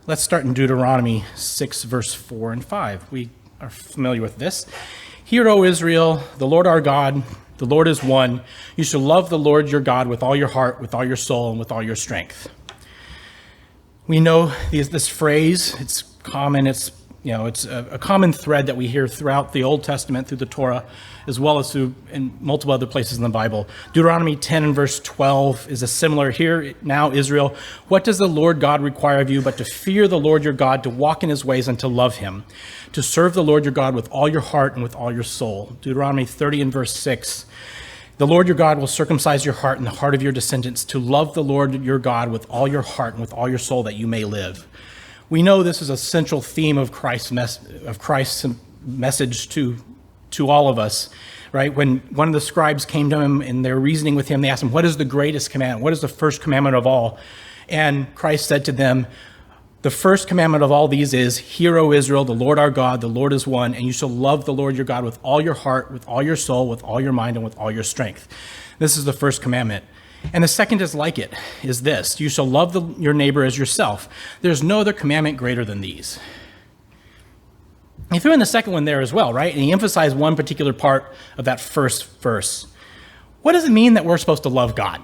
Let's start in Deuteronomy 6, verse 4 and 5. We are familiar with this. Hear, O Israel, the Lord our God, the Lord is one. You shall love the Lord your God with all your heart, with all your soul, and with all your strength. We know this phrase. It's common. It's a common thread that we hear throughout the Old Testament, through the Torah, as well as through in multiple other places in the Bible. Deuteronomy 10 and verse 12 is a similar. Hear now, Israel, what does the Lord God require of you but to fear the Lord your God, to walk in his ways and to love him, to serve the Lord your God with all your heart and with all your soul. Deuteronomy 30 and verse 6. The Lord your God will circumcise your heart and the heart of your descendants, to love the Lord your God with all your heart and with all your soul, that you may live. We know this is a central theme of Christ's message to all of us, right? When one of the scribes came to him and they're reasoning with him, they asked him, what is the greatest commandment? What is the first commandment of all? And Christ said to them, the first commandment of all these is, Hear, O Israel, the Lord our God, the Lord is one, and you shall love the Lord your God with all your heart, with all your soul, with all your mind, and with all your strength. This is the first commandment. And the second is like it, is this, you shall love your neighbor as yourself. There's no other commandment greater than these. He threw in the second one there as well, right? And he emphasized one particular part of that first verse. What does it mean that we're supposed to love God?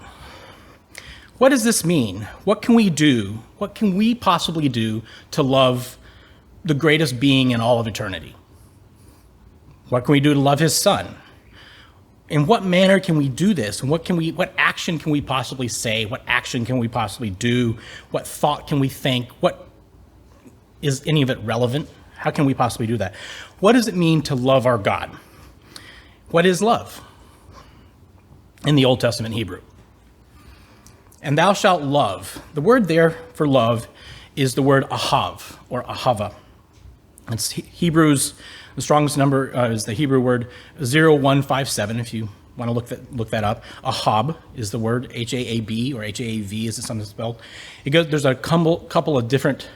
What does this mean? What can we do? What can we possibly do to love the greatest being in all of eternity? What can we do to love his son? In what manner can we do this? And what action can we possibly say? What action can we possibly do? What thought can we think? What is any of it relevant? How can we possibly do that? What does it mean to love our God? What is love in the Old Testament Hebrew? And thou shalt love. The word there for love is the word ahav, or ahavah. It's Hebrew's, the strongest number is the Hebrew word 0157, if you want to look that up. Ahab is the word, H-A-A-B, or H-A-A-V as it's sometimes spelled. There's a couple of different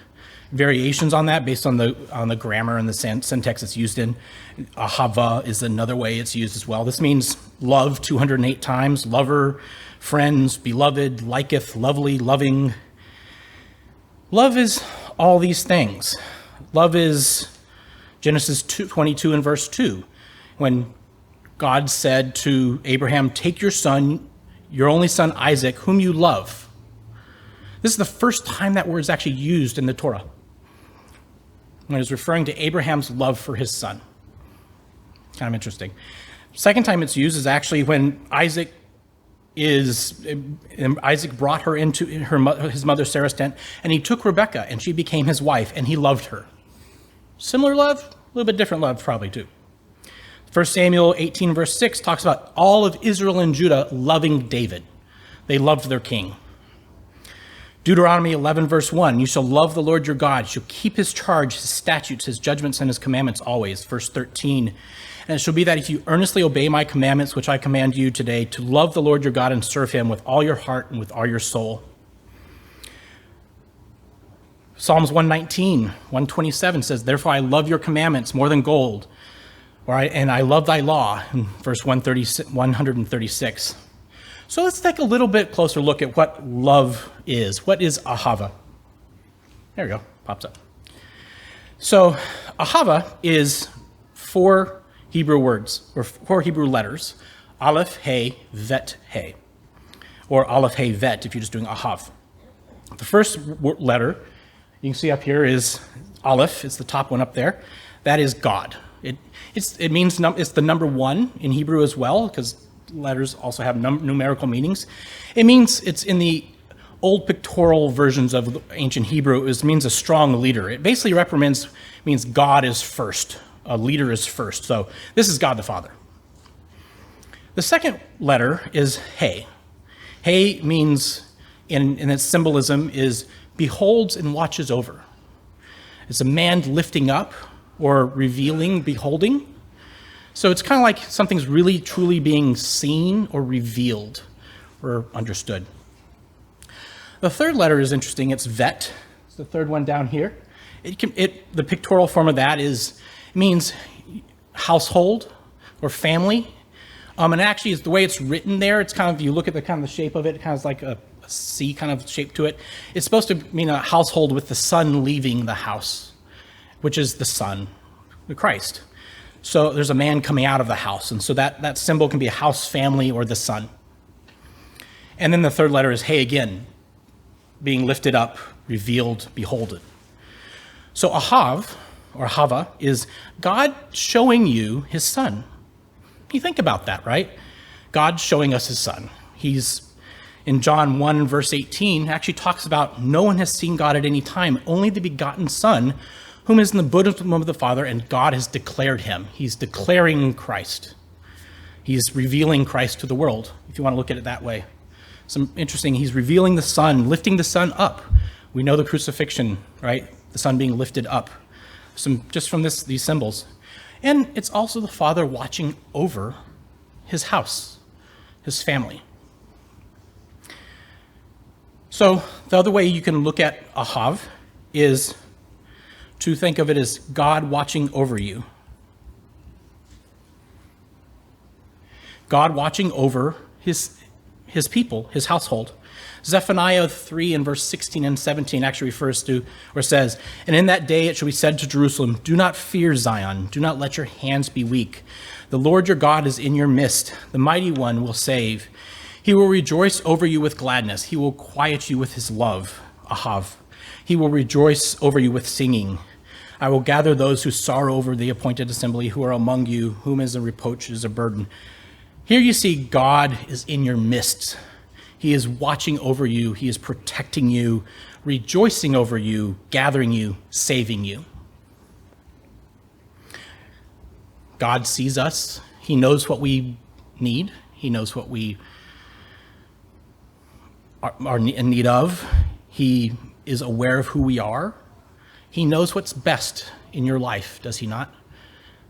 variations on that based on the grammar and the syntax it's used in. Ahavah is another way it's used as well. This means love 208 times, lover, friends, beloved, liketh, lovely, loving. Love is all these things. Love is Genesis 22 and verse 2, when God said to Abraham, take your son, your only son Isaac, whom you love. This is the first time that word is actually used in the Torah, when it's referring to Abraham's love for his son. Kind of interesting. Second time it's used is actually when Isaac brought her into his mother Sarah's tent, and he took Rebekah, and she became his wife, and he loved her. Similar love, a little bit different love probably too. 1 Samuel 18 verse 6 talks about all of Israel and Judah loving David. They loved their king. Deuteronomy 11 verse 1, you shall love the Lord your God, you shall keep his charge, his statutes, his judgments, and his commandments always. Verse 13, and it shall be that if you earnestly obey my commandments, which I command you today, to love the Lord your God and serve him with all your heart and with all your soul. Psalms 119, 127 says, therefore I love your commandments more than gold, and I love thy law, in verse 136. So let's take a little bit closer look at what love is. What is Ahavah? There we go, pops up. So Ahavah is 4 Hebrew words, or 4 Hebrew letters, aleph, he, vet, he, or aleph, he, vet, if you're just doing ahav. The first letter you can see up here is aleph. It's the top one up there. That is God. It means it's the number 1 in Hebrew as well, because letters also have numerical meanings. It means it's in the old pictorial versions of ancient Hebrew. It means a strong leader. It basically means God is first. A leader is first. So this is God the Father. The second letter is he. He means, in its symbolism, is beholds and watches over. It's a man lifting up or revealing, beholding. So it's kind of like something's really truly being seen or revealed or understood. The third letter is interesting. It's vet. It's the third one down here. The pictorial form of that means household or family. And actually, it's the way it's written there. It's kind of, you look at the shape of it, it kind of like a C kind of shape to it. It's supposed to mean a household with the son leaving the house, which is the son, the Christ. So there's a man coming out of the house. And so that symbol can be a house, family, or the son. And then the third letter is hey again, being lifted up, revealed, beholded. So Ahav, or Ahavah, is God showing you his son. You think about that, right? God showing us his son. He's in John 1, verse 18, actually talks about no one has seen God at any time, only the begotten Son, whom is in the bosom of the Father, and God has declared him. He's declaring Christ. He's revealing Christ to the world, if you want to look at it that way. Some interesting, he's revealing the Son, lifting the Son up. We know the crucifixion, right? The Son being lifted up. Just from these symbols. And it's also the Father watching over his house, his family. So the other way you can look at Ahav is to think of it as God watching over you. God watching over his people, his household. Zephaniah 3 and verse 16 and 17 actually refers to, or says, and in that day it shall be said to Jerusalem, do not fear Zion, do not let your hands be weak. The Lord your God is in your midst, the mighty one will save. He will rejoice over you with gladness. He will quiet you with his love, Ahav. He will rejoice over you with singing. I will gather those who sorrow over the appointed assembly, who are among you, whom is a reproach is a burden. Here you see God is in your midst. He is watching over you. He is protecting you, rejoicing over you, gathering you, saving you. God sees us. He knows what we need. He knows what we are in need of. He is aware of who we are. He knows what's best in your life, does he not?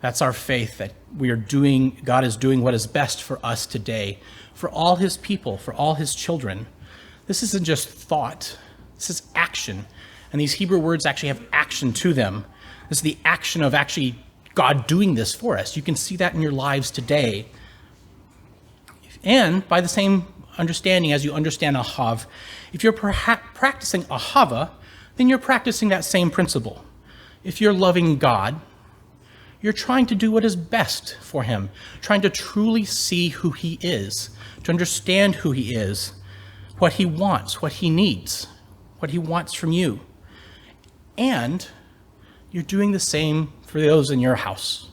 That's our faith, that God is doing what is best for us today, for all his people, for all his children. This isn't just thought, this is action. And these Hebrew words actually have action to them. This is the action of actually God doing this for us. You can see that in your lives today. And by the same understanding as you understand Ahav, if you're practicing Ahavah, then you're practicing that same principle. If you're loving God, you're trying to do what is best for him, trying to truly see who he is, to understand who he is, what he wants, what he needs, what he wants from you. And you're doing the same for those in your house,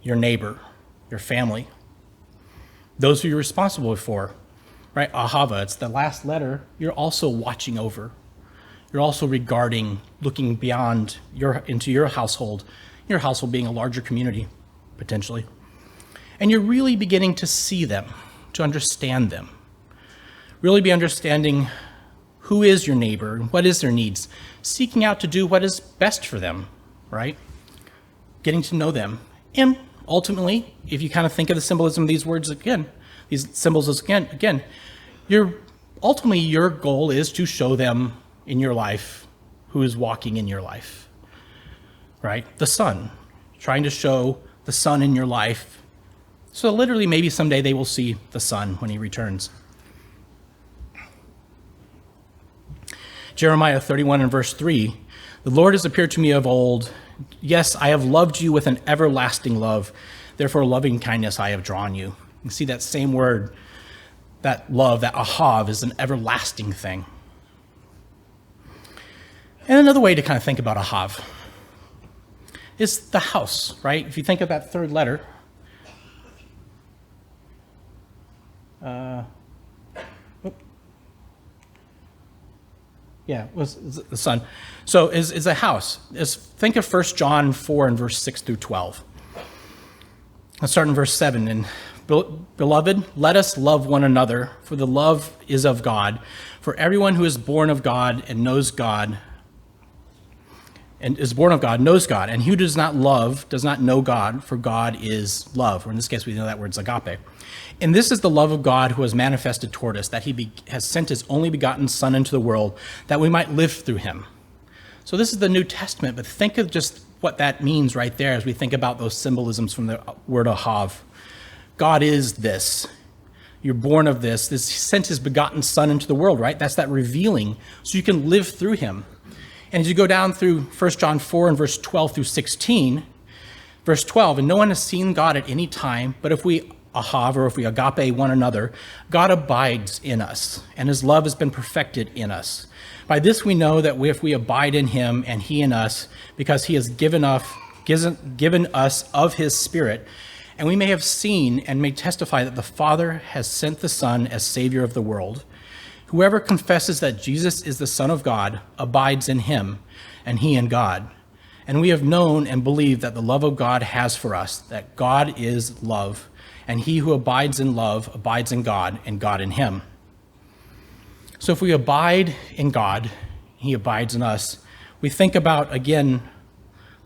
your neighbor, your family, those who you're responsible for, right? Ahavah, it's the last letter. You're also watching over. You're also regarding, looking beyond into your household being a larger community, potentially. And you're really beginning to see them, to understand them. Really be understanding who is your neighbor, what is their needs, seeking out to do what is best for them, right? Getting to know them. And ultimately, if you kind of think of the symbolism of these words again, these symbols again, ultimately your goal is to show them in your life who is walking in your life. Right? The Son, trying to show the Son in your life. So literally, maybe someday they will see the Son when he returns. Jeremiah 31 and verse 3, the Lord has appeared to me of old. Yes, I have loved you with an everlasting love. Therefore, loving kindness I have drawn you. You see that same word, that love, that Ahav is an everlasting thing. And another way to kind of think about Ahav is the house, right? If you think of that third letter, was the Son. So is a house. Think of 1 John 4 and verse 6 through 12. Let's start in verse 7. And beloved, let us love one another, for the love is of God. For everyone who is born of God and knows God, and is born of God, knows God, and he who does not love does not know God, for God is love. Or in this case, we know that word's agape. And this is the love of God who has manifested toward us, that he has sent his only begotten Son into the world, that we might live through him. So this is the New Testament, but think of just what that means right there as we think about those symbolisms from the word Ahav. God is this. You're born of this. He sent his begotten Son into the world, right? That's that revealing, so you can live through him. And as you go down through 1 John 4 and verse 12 through 16, verse 12, and no one has seen God at any time, but if we ahav, or if we agape one another, God abides in us, and his love has been perfected in us. By this we know that if we abide in him and he in us, because he has given us of his Spirit, and we may have seen and may testify that the Father has sent the Son as Savior of the world. Whoever confesses that Jesus is the Son of God abides in him, and he in God. And we have known and believed that the love of God has for us, that God is love, and he who abides in love abides in God, and God in him. So if we abide in God, he abides in us. We think about, again,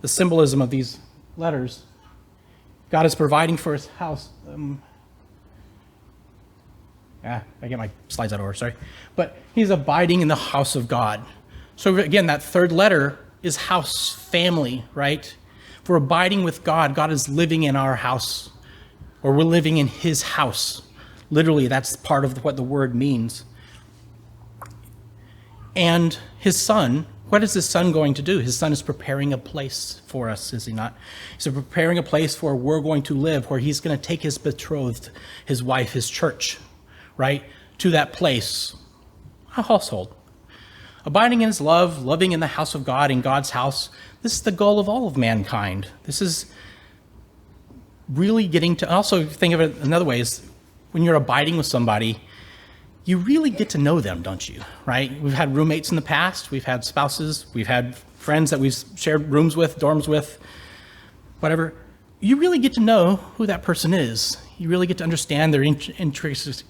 the symbolism of these letters. God is providing for his house. I get my slides out of order, sorry. But he's abiding in the house of God. So again, that third letter is house, family, right? If we're abiding with God, God is living in our house, or we're living in his house. Literally, that's part of what the word means. And his Son, what is his Son going to do? His Son is preparing a place for us, is he not? He's preparing a place where we're going to live, where he's going to take his betrothed, his wife, his church, right, to that place, a household. Abiding in his love, loving in the house of God, in God's house, this is the goal of all of mankind. This is really getting to, also think of it another way, is when you're abiding with somebody, you really get to know them, don't you, right? We've had roommates in the past, we've had spouses, we've had friends that we've shared rooms with, dorms with, whatever. You really get to know who that person is. You really get to understand their intricacies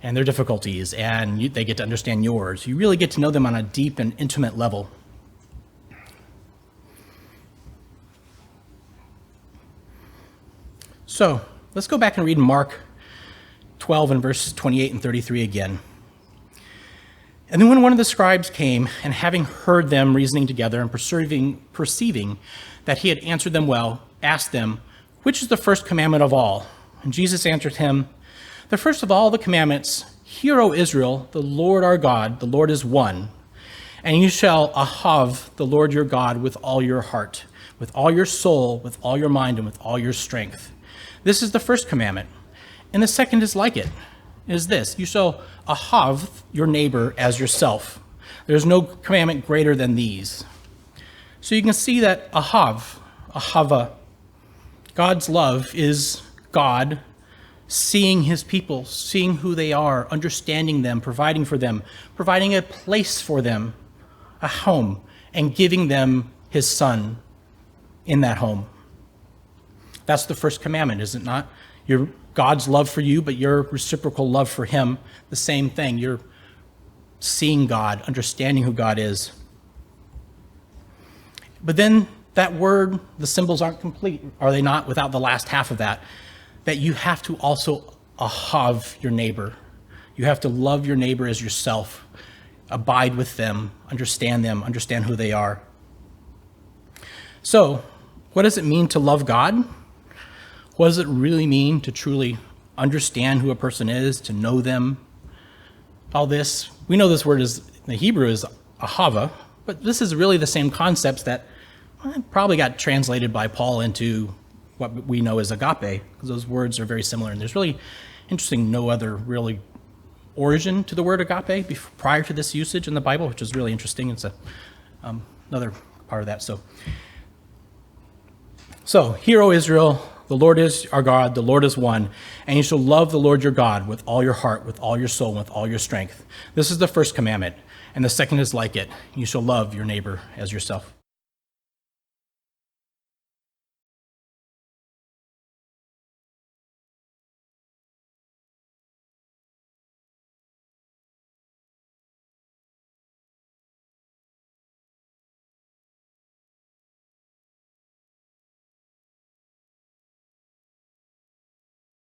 and their difficulties, and they get to understand yours. You really get to know them on a deep and intimate level. So let's go back and read Mark 12 and verse 28 and 33 again. And then when one of the scribes came, and having heard them reasoning together and perceiving that he had answered them well, asked them, which is the first commandment of all? And Jesus answered him, the first of all the commandments, hear, O Israel, the Lord our God, the Lord is one. And you shall ahav the Lord your God with all your heart, with all your soul, with all your mind, and with all your strength. This is the first commandment. And the second is like it, is this, you shall ahav your neighbor as yourself. There's no commandment greater than these. So you can see that ahavah, God's love is God seeing his people, seeing who they are, understanding them, providing for them, providing a place for them, a home, and giving them his Son in that home. That's the first commandment, is it not? Your God's love for you, but your reciprocal love for him, the same thing. You're seeing God, understanding who God is. But then that word, the symbols aren't complete, are they not, without the last half of that? That you have to also ahav your neighbor. You have to love your neighbor as yourself. Abide with them, understand who they are. So, what does it mean to love God? What does it really mean to truly understand who a person is, to know them? All this, we know this word is, in the Hebrew is ahavah, but this is really the same concepts that probably got translated by Paul into what we know as agape, because those words are very similar. And there's really, interesting, no other really origin to the word agape prior to this usage in the Bible, which is really interesting. It's another part of that. So, hear, O Israel, the Lord is our God, the Lord is one, and you shall love the Lord your God with all your heart, with all your soul, and with all your strength. This is the first commandment, and the second is like it. You shall love your neighbor as yourself.